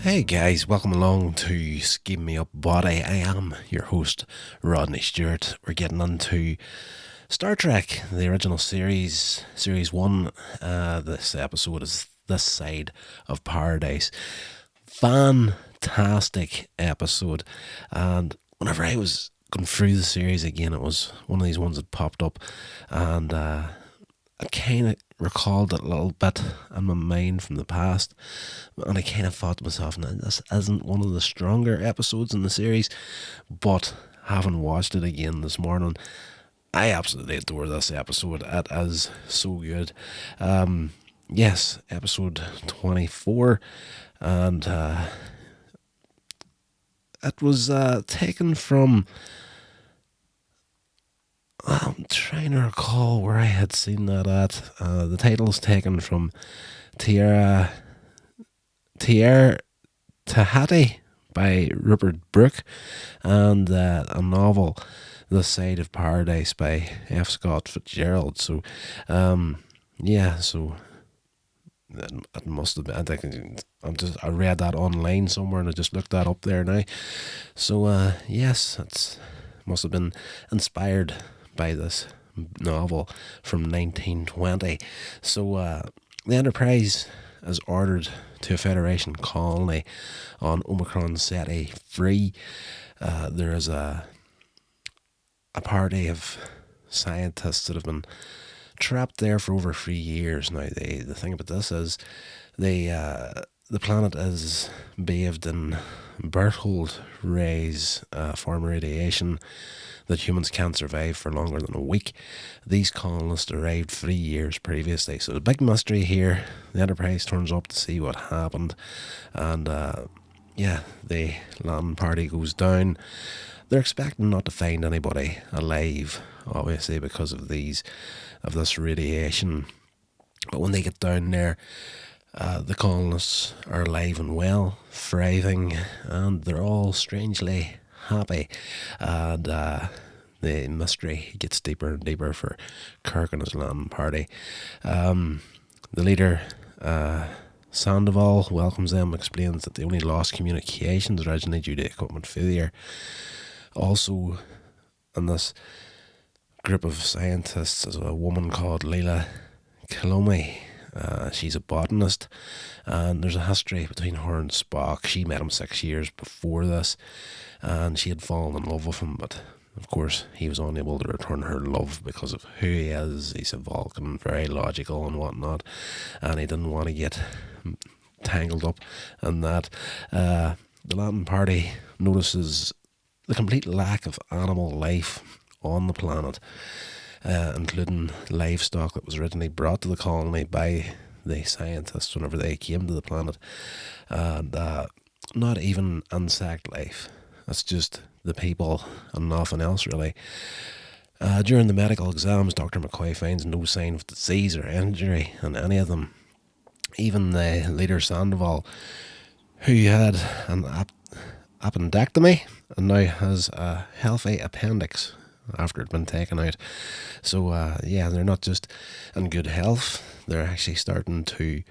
Hey guys, welcome along to Sceam Me Up Botty. I am your host, Rodney Stewart. We're getting into Star Trek, the original series, Series 1. This episode is This Side of Paradise. Fantastic episode. And whenever I was going through the series again, it was one of these ones that popped up. And I kind of recalled it a little bit in my mind from the past, and I kind of thought to myself, now this isn't one of the stronger episodes in the series, but having watched it again this morning, I absolutely adore this episode. It is so good. Yes, episode 24, and it was taken from, I'm trying to recall where I had seen that at. The title's taken from Tierra Tahiti by Rupert Brooke, and a novel, The Side of Paradise by F. Scott Fitzgerald. So, so it must have been. I read that online somewhere, and I just looked that up there now. So, yes, it must have been inspired by this novel from 1920. So, the Enterprise is ordered to a Federation colony on Omicron Ceti 3. There is a party of scientists that have been trapped there for over 3 years now. The thing about this is the planet is bathed in Berthold rays, form radiation that humans can't survive for longer than a week. These colonists arrived 3 years previously. So the big mystery here, the Enterprise turns up to see what happened, and the landing party goes down. They're expecting not to find anybody alive, obviously because of this radiation. But when they get down there, the colonists are alive and well, thriving, and they're all strangely happy. And the mystery gets deeper and deeper for Kirk and his landing party. The leader, Sandoval, welcomes them, explains that they only lost communications originally due to equipment failure. Also, in this group of scientists is a woman called Leela Kilome. She's a botanist, and there's a history between her and Spock. She met him 6 years before this, and she had fallen in love with him, but of course he was unable to return her love because of who he is. He's a Vulcan, very logical and whatnot, and he didn't want to get tangled up in that. The landing party notices the complete lack of animal life on the planet, including livestock that was originally brought to the colony by the scientists whenever they came to the planet, and not even insect life. It's just the people and nothing else, really. During the medical exams, Dr. McCoy finds no sign of disease or injury in any of them. Even the leader Sandoval, who had an appendectomy and now has a healthy appendix after it had been taken out. So, they're not just in good health, they're actually starting to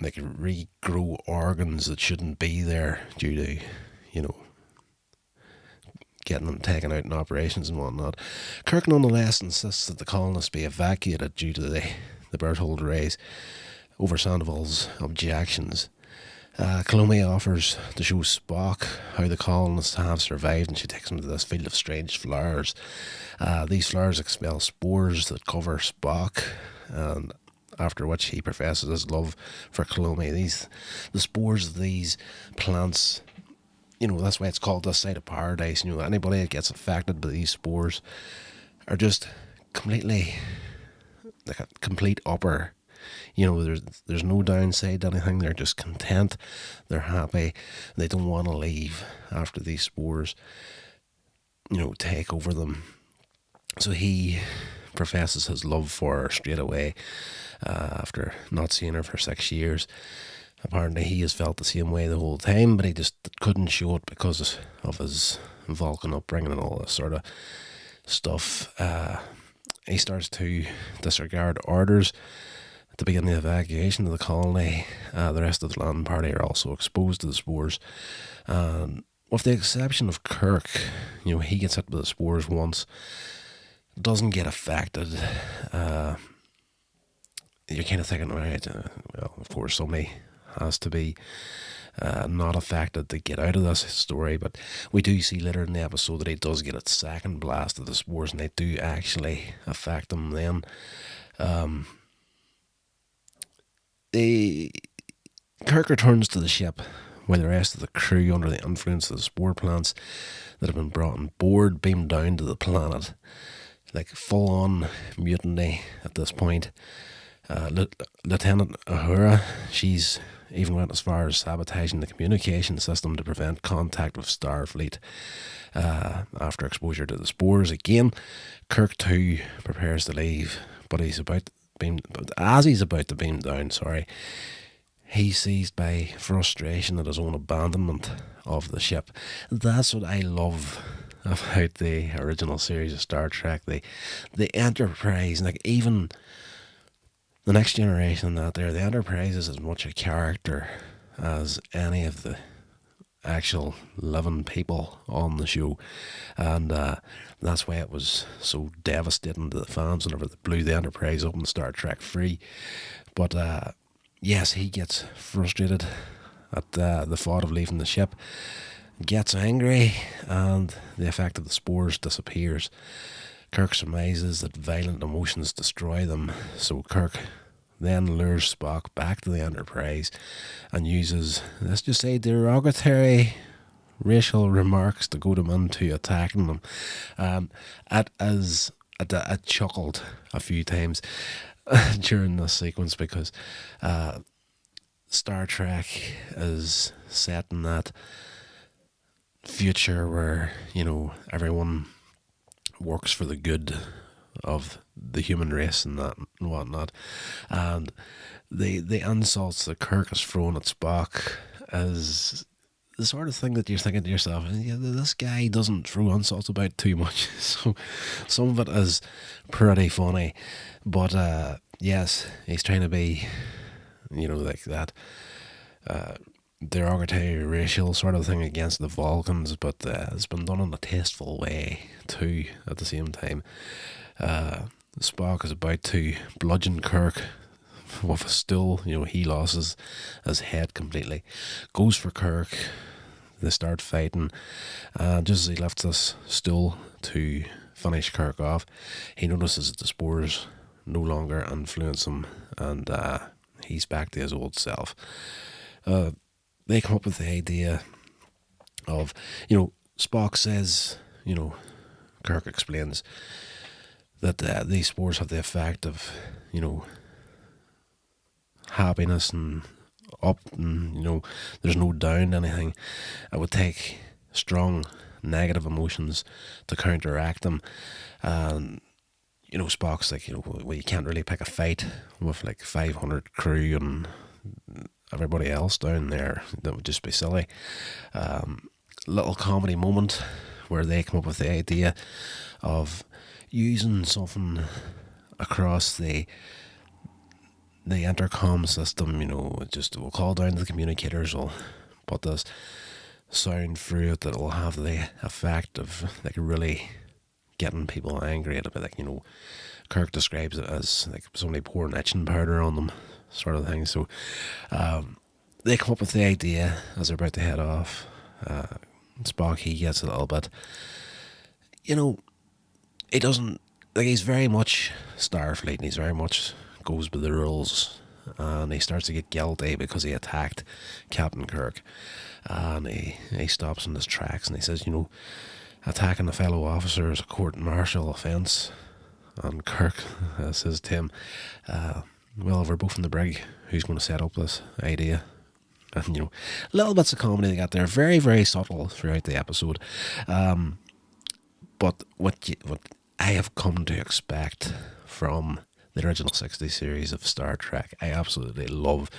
regrow organs that shouldn't be there due to, getting them taken out in operations and whatnot. Kirk nonetheless insists that the colonists be evacuated due to the Berthold rays over Sandoval's objections. Kilome offers to show Spock how the colonists have survived, and she takes him to this field of strange flowers. These flowers expel spores that cover Spock, and after which he professes his love for Kilome. The spores of these plants, that's why it's called This Side of Paradise. Anybody that gets affected by these spores are just completely, like a complete upper. There's no downside to anything. They're just content. They're happy. They don't want to leave after these spores, take over them. So he professes his love for her straight away after not seeing her for 6 years. Apparently he has felt the same way the whole time, but he just couldn't show it because of his Vulcan upbringing and all this sort of stuff. He starts to disregard orders to begin the evacuation of the colony. The rest of the land party are also exposed to the spores. With the exception of Kirk, he gets hit with the spores once, doesn't get affected. You're kind of thinking, right, well, of course, somebody has to be not affected to get out of this story, but we do see later in the episode that he does get a second blast of the spores, and they do actually affect him then. Kirk returns to the ship while the rest of the crew, under the influence of the spore plants that have been brought on board, beam down to the planet. Like full on mutiny at this point. Lieutenant Uhura, she's even went as far as sabotaging the communication system to prevent contact with Starfleet after exposure to the spores. Again, Kirk too prepares to leave, but as he's about to beam down, he's seized by frustration at his own abandonment of the ship. That's what I love about the original series of Star Trek. The Enterprise, like even the Next Generation, the Enterprise is as much a character as any of the actual living people on the show, and that's why it was so devastating to the fans whenever they blew the Enterprise up in Star Trek 3. But yes, he gets frustrated at the thought of leaving the ship, gets angry, and the effect of the spores disappears. Kirk surmises that violent emotions destroy them, so Kirk then lures Spock back to the Enterprise and uses, let's just say, derogatory racial remarks to goad him into attacking them. I chuckled a few times during this sequence because Star Trek is set in that future where, everyone works for the good of the human race and that and whatnot. And the insults that Kirk has thrown at Spock is the sort of thing that you're thinking to yourself, this guy doesn't throw insults about too much. So some of it is pretty funny. But yes, he's trying to be, like that derogatory racial sort of thing against the Vulcans, but it's been done in a tasteful way too at the same time. Spock is about to bludgeon Kirk with a stool. He loses his head completely, goes for Kirk. They start fighting, just as he lifts this stool to finish Kirk off, he notices that the spores no longer influence him, and he's back to his old self. They come up with the idea of, Spock says, Kirk explains that these spores have the effect of, happiness and up, and, there's no down anything. It would take strong negative emotions to counteract them. And, Spock's like, well, you can't really pick a fight with like 500 crew and everybody else down there. That would just be silly. Little comedy moment where they come up with the idea of using something across the intercom system. We'll call down the communicators, we'll put this sound through it that will have the effect of like really getting people angry at it. Like, Kirk describes it as like somebody pouring itching powder on them, sort of thing. So they come up with the idea as they're about to head off. Spock, he gets a little bit, he doesn't, like, he's very much Starfleet, and he's very much goes by the rules, and he starts to get guilty because he attacked Captain Kirk, and he stops in his tracks and he says, attacking a fellow officer is a court-martial offence. And Kirk says to him, well, if we're both in the brig, who's going to set up this idea? And, little bits of comedy they got there, very, very subtle throughout the episode. But what I have come to expect from the original 60 series of Star Trek, I absolutely love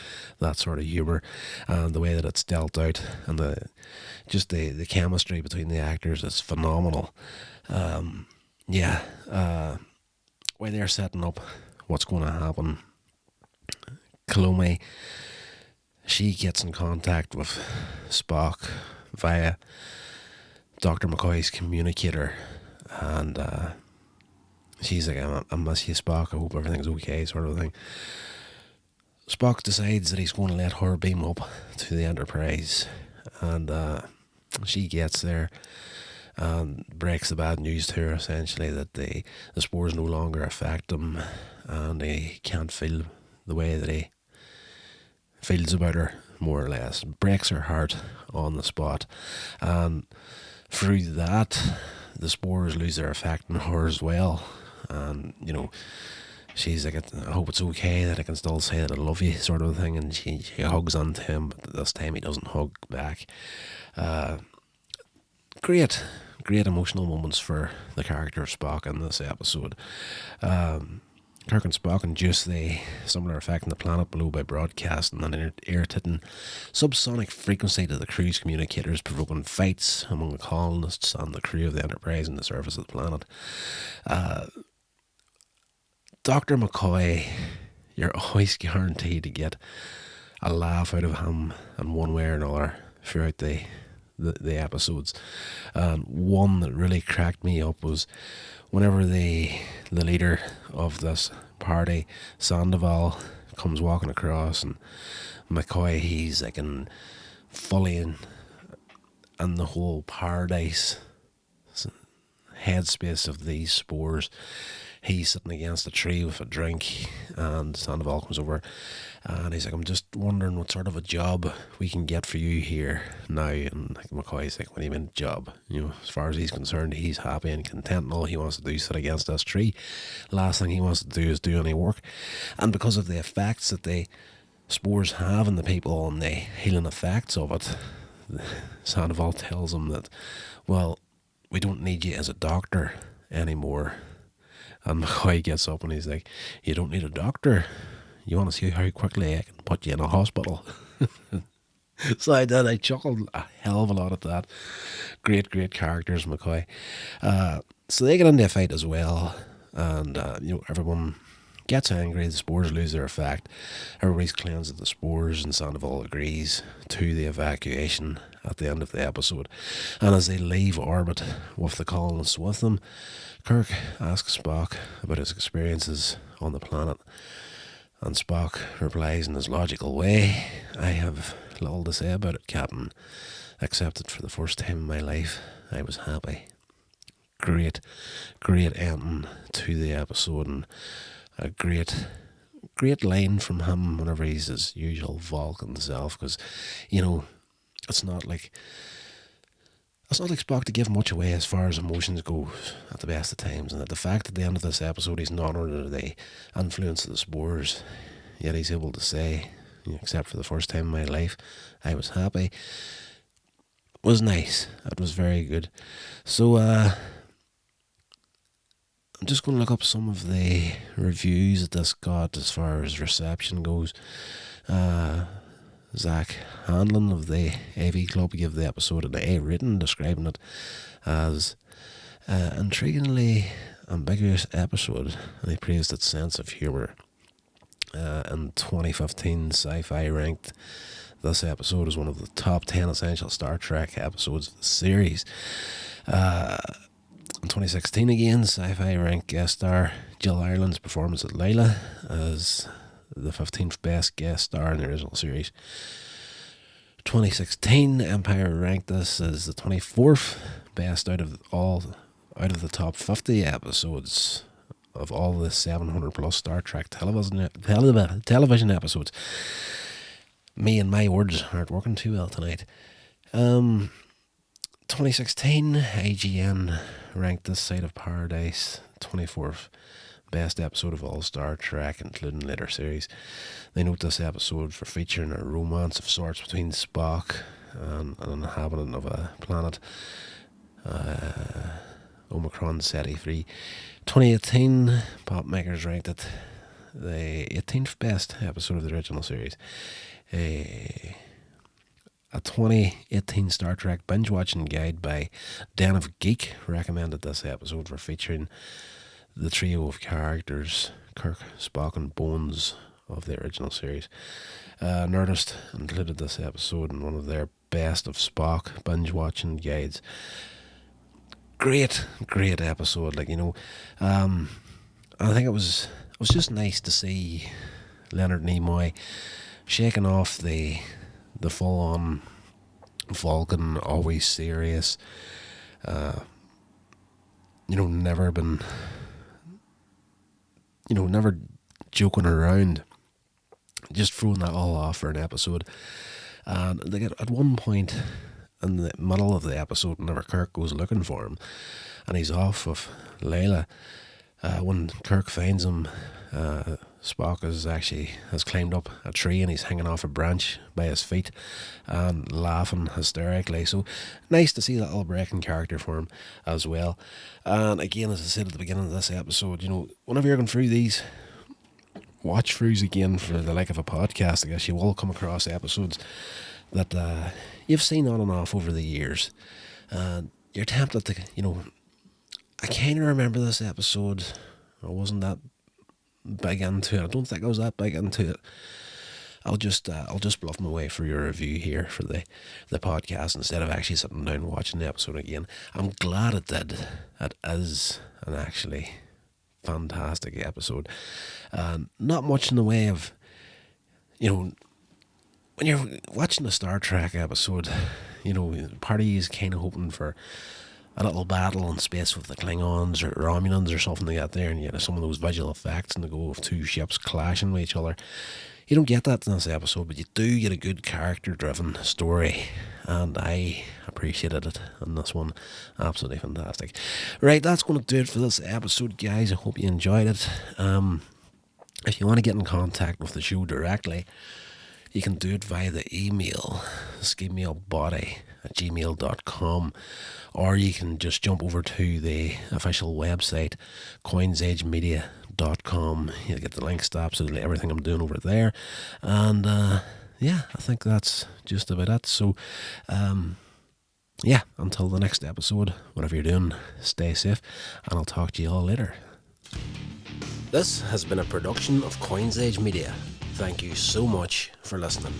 that sort of humour and the way that it's dealt out, and the chemistry between the actors is phenomenal. While they're setting up what's going to happen Clomey, she gets in contact with Spock via Dr. McCoy's communicator, and she's like, I miss you, Spock, I hope everything's okay, sort of thing. Spock decides that he's going to let her beam up to the Enterprise, and she gets there and breaks the bad news to her, essentially, that the spores no longer affect him, and he can't feel the way that he feels about her, more or less. Breaks her heart on the spot, and through that, the spores lose their effect on her as well. And she's like, I hope it's okay that I can still say that I love you, sort of thing. And she hugs onto him, but this time he doesn't hug back. Great emotional moments for the character of Spock in this episode. Kirk and Spock induce the similar effect on the planet below by broadcasting an irritating subsonic frequency to the crew's communicators, provoking fights among the colonists and the crew of the Enterprise on the surface of the planet. Dr. McCoy, you're always guaranteed to get a laugh out of him in one way or another throughout the episodes. One that really cracked me up was whenever the leader of this party, Sandoval, comes walking across, and McCoy, he's like fully in the whole paradise headspace of these spores. He's sitting against a tree with a drink, and Sandoval comes over and he's like, I'm just wondering what sort of a job we can get for you here now. And McCoy's like, what do you mean job? As far as he's concerned, he's happy and content, and all he wants to do is sit against this tree. Last thing he wants to do is do any work. And because of the effects that the spores have on the people and the healing effects of it, Sandoval tells him that, well, we don't need you as a doctor anymore. And McCoy gets up and he's like, you don't need a doctor. You want to see how quickly I can put you in a hospital? So I chuckled a hell of a lot at that. Great characters, McCoy. So they get into a fight as well, and everyone gets angry. The spores lose their effect. Everybody's cleansed of the spores, and Sandoval agrees to the evacuation at the end of the episode. And as they leave orbit with the colonists with them, Kirk asks Spock about his experiences on the planet, and Spock replies in his logical way, I have little to say about it, Captain, except that for the first time in my life I was happy. Great ending to the episode, and a great line from him whenever he's his usual Vulcan self, because it's not like Spock to give much away as far as emotions go at the best of times, and at the fact at the end of this episode he's not under the influence of the spores, yet he's able to say, except for the first time in my life I was happy, was nice. It was very good. So I'm just going to look up some of the reviews that this got as far as reception goes. Zach Hanlon of the AV Club gave the episode an A rating, describing it as intriguingly ambiguous episode, and he praised its sense of humour. In 2015, Sci-Fi ranked this episode as one of the top 10 essential Star Trek episodes of the series. In 2016 again, Sci-Fi ranked guest star Jill Ireland's performance as Lila as the 15th best guest star in the original series. 2016, Empire ranked this as the 24th best out of the top 50 episodes of all the 700 plus Star Trek television episodes. Me and my words aren't working too well tonight. 2016, IGN ranked This Side of Paradise 24th best episode of all Star Trek, including later series. They note this episode for featuring a romance of sorts between Spock and an inhabitant of a planet, Omicron Ceti 3. 2018, Popmakers ranked it the 18th best episode of the original series. A 2018 Star Trek binge watching guide by Den of Geek recommended this episode for featuring the trio of characters, Kirk, Spock and Bones, of the original series. Nerdist included this episode in one of their best of Spock binge watching guides. Great episode. I think it was just nice to see Leonard Nimoy shaking off the full on Vulcan, always serious. Never been, never joking around. Just throwing that all off for an episode. And at one point in the middle of the episode, whenever Kirk goes looking for him, and he's off with Layla, when Kirk finds him, Spock has climbed up a tree and he's hanging off a branch by his feet and laughing hysterically. So nice to see that little break in character for him as well. And again, as I said at the beginning of this episode, whenever you're going through these watch throughs again for the like of a podcast, I guess you will come across episodes that you've seen on and off over the years. You're tempted to, I kind of remember this episode. I wasn't that big into it. I don't think I was that big into it. I'll just bluff my way through your review here for the podcast instead of actually sitting down and watching the episode again. I'm glad it did. It is an actually fantastic episode. Not much in the way of, when you're watching a Star Trek episode, part of you is kind of hoping for a little battle in space with the Klingons or Romulans or something like that there, and you have some of those visual effects and the go of two ships clashing with each other. You don't get that in this episode, but you do get a good character-driven story, and I appreciated it in this one. Absolutely fantastic. Right, that's going to do it for this episode, guys. I hope you enjoyed it. If you want to get in contact with the show directly, you can do it via the email, sceammailbotty@gmail.com, or you can just jump over to the official website, coinsagemedia.com. You'll get the links to absolutely everything I'm doing over there. And I think that's just about it. So, until the next episode, whatever you're doing, stay safe, and I'll talk to you all later. This has been a production of Coins Age Media. Thank you so much for listening.